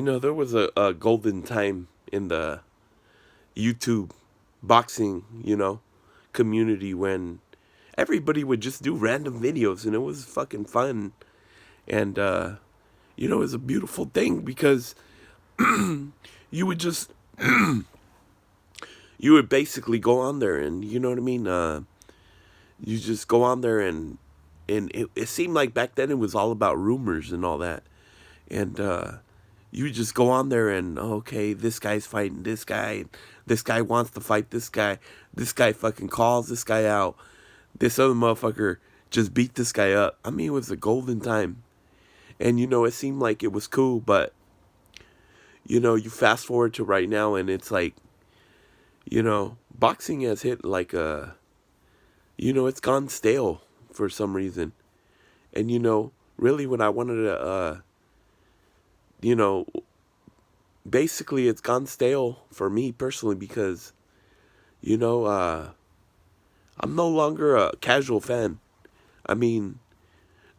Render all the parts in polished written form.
There was a golden time in the YouTube boxing, community when everybody would just do random videos and it was fucking fun. And, it was a beautiful thing because you would just, you would basically go on there and, you know what I mean? You just go on there and it seemed like back then it was all about rumors and all that. And, you just go on there and okay, this guy's fighting this guy wants to fight this guy fucking calls this guy out, this other motherfucker just beat this guy up. I mean, it was a golden time, and it seemed like it was cool, but you fast forward to right now, and it's like, boxing has hit like it's gone stale for some reason, and really what I wanted to you know, basically it's gone stale for me personally because, I'm no longer a casual fan. I mean,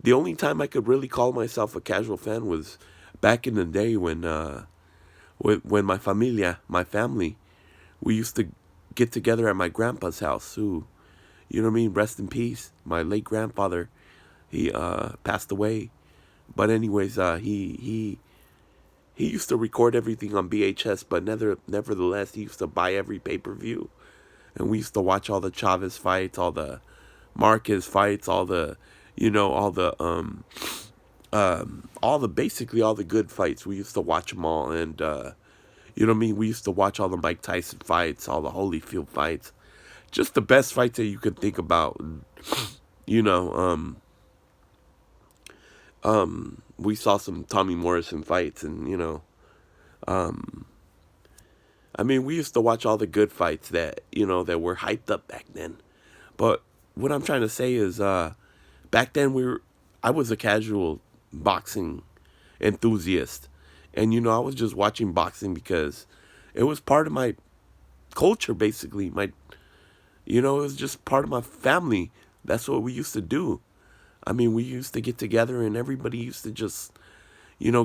the only time I could really call myself a casual fan was back in the day when my familia, my family, we used to get together at my grandpa's house, who, you know what I mean, rest in peace. My late grandfather, he passed away. But anyways, he used to record everything on VHS, but nevertheless, he used to buy every pay-per-view. And we used to watch all the Chavez fights, all the Marquez fights, all the, basically all the good fights. We used to watch them all. And, you know what I mean? We used to watch all the Mike Tyson fights, all the Holyfield fights. Just the best fights that you could think about. And, you know, we saw some Tommy Morrison fights and, I mean, we used to watch all the good fights that, that were hyped up back then. But what I'm trying to say is, back then I was a casual boxing enthusiast. And, I was just watching boxing because it was part of my culture, basically. It was just part of my family. That's what we used to do. I mean, we used to get together and everybody used to just,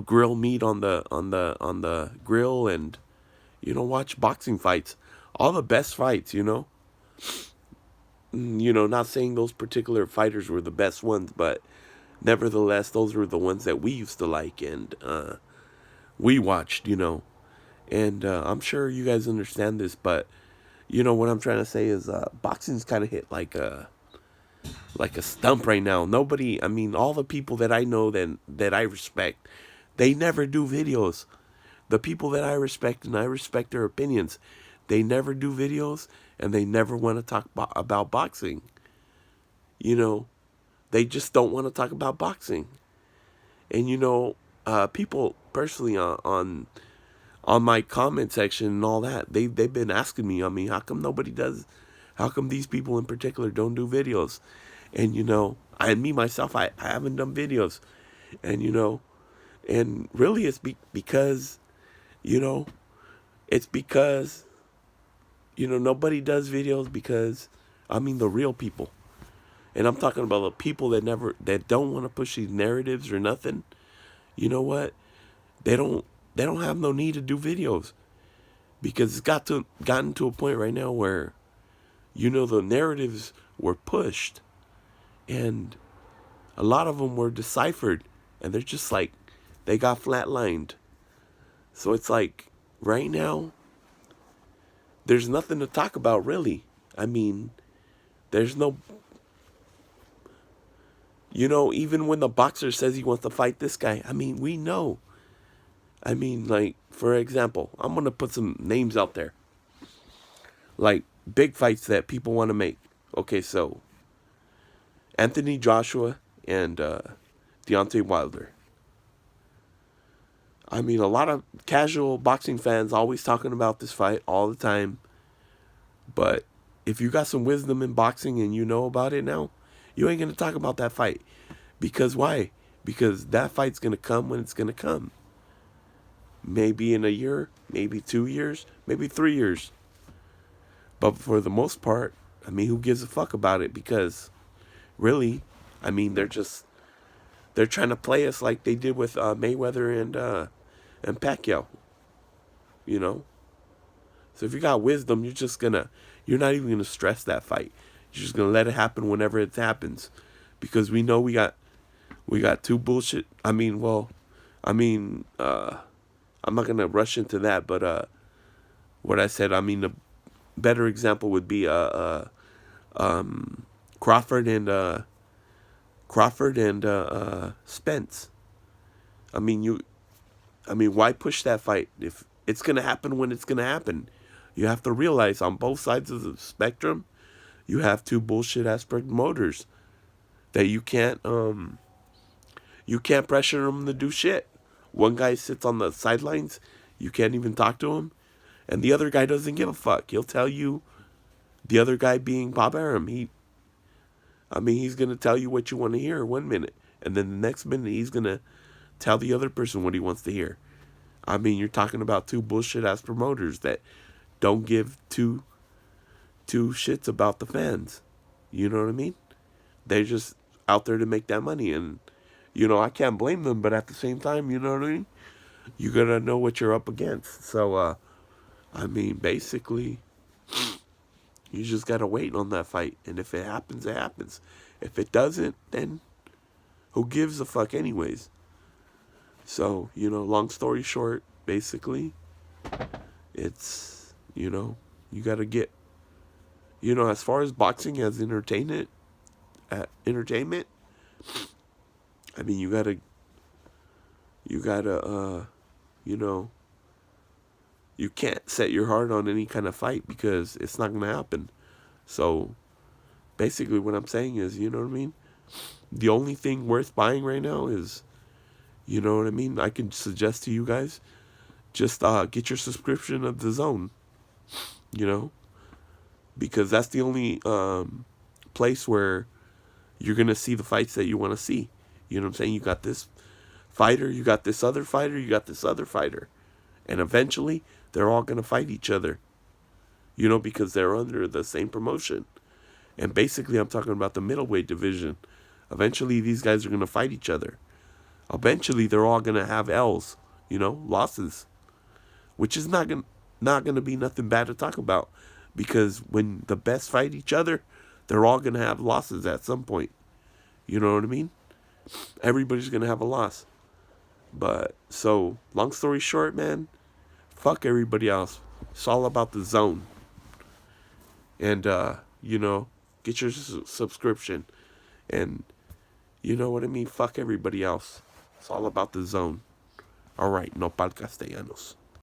grill meat on the grill and, watch boxing fights. All the best fights, not saying those particular fighters were the best ones, but nevertheless, those were the ones that we used to like and we watched, And I'm sure you guys understand this, but, what I'm trying to say is boxing's kind of hit like a stump right now. Nobody, I mean, all the people that I know that I respect, they never do videos. The people that I respect and I respect their opinions, they never do videos and they never want to talk about boxing. They just don't want to talk about boxing. And people personally on my comment section and all that, they've been asking me, I mean, how come these people in particular don't do videos? And, me myself, I haven't done videos. And, and really it's because, it's because, nobody does videos because, I mean, the real people. And I'm talking about the people that don't want to push these narratives or nothing. You know what? They don't have no need to do videos. Because it's gotten to a point right now where, the narratives were pushed. And a lot of them were deciphered. And they're just like, they got flatlined. So it's like, right now, there's nothing to talk about, really. I mean, there's no... even when the boxer says he wants to fight this guy, I mean, we know. I mean, like, for example, I'm going to put some names out there. Like, big fights that people want to make. Okay, so Anthony Joshua and Deontay Wilder. I mean, a lot of casual boxing fans always talking about this fight all the time. But if you got some wisdom in boxing and you know about it now, you ain't going to talk about that fight. Because why? Because that fight's going to come when it's going to come. Maybe in a year, maybe 2 years, maybe 3 years. But for the most part, I mean, who gives a fuck about it? Because really, I mean, they're trying to play us like they did with Mayweather and and Pacquiao, you know? So if you got wisdom, you're not even gonna stress that fight. You're just gonna let it happen whenever it happens, because we know we got two bullshit. I mean, I'm not gonna rush into that, but what I said, I mean, a better example would be Crawford and Spence. I mean, why push that fight if it's gonna happen when it's gonna happen? You have to realize on both sides of the spectrum, you have two bullshit ass promoters that you can't pressure them to do shit. One guy sits on the sidelines, you can't even talk to him, and the other guy doesn't give a fuck. He'll tell you, the other guy being Bob Arum, he's gonna tell you what you want to hear 1 minute, and then the next minute he's gonna tell the other person what he wants to hear. I mean, you're talking about two bullshit ass promoters that don't give two shits about the fans. You know what I mean? They're just out there to make that money, and I can't blame them. But at the same time, you know what I mean? You gotta know what you're up against. So, basically, you just gotta wait on that fight, and if it happens, it happens. If it doesn't, then who gives a fuck, anyways? So, long story short, basically, it's, you gotta get, as far as boxing as entertainment, I mean, you gotta, you can't set your heart on any kind of fight because it's not gonna happen. So, basically what I'm saying is, you know what I mean? The only thing worth buying right now is, you know what I mean? I can suggest to you guys, just get your subscription of the Zone, because that's the only place where you're going to see the fights that you want to see. You know what I'm saying? You got this fighter, you got this other fighter, you got this other fighter. And eventually, they're all going to fight each other, because they're under the same promotion. And basically, I'm talking about the middleweight division. Eventually, these guys are going to fight each other. Eventually, they're all going to have L's, losses, which is not going to be nothing bad to talk about, because when the best fight each other, they're all going to have losses at some point. You know what I mean? Everybody's going to have a loss. But, so, long story short, man, fuck everybody else. It's all about the Zone. And, get your subscription. And, you know what I mean? Fuck everybody else. It's all about the Zone. All right, no pal castellanos.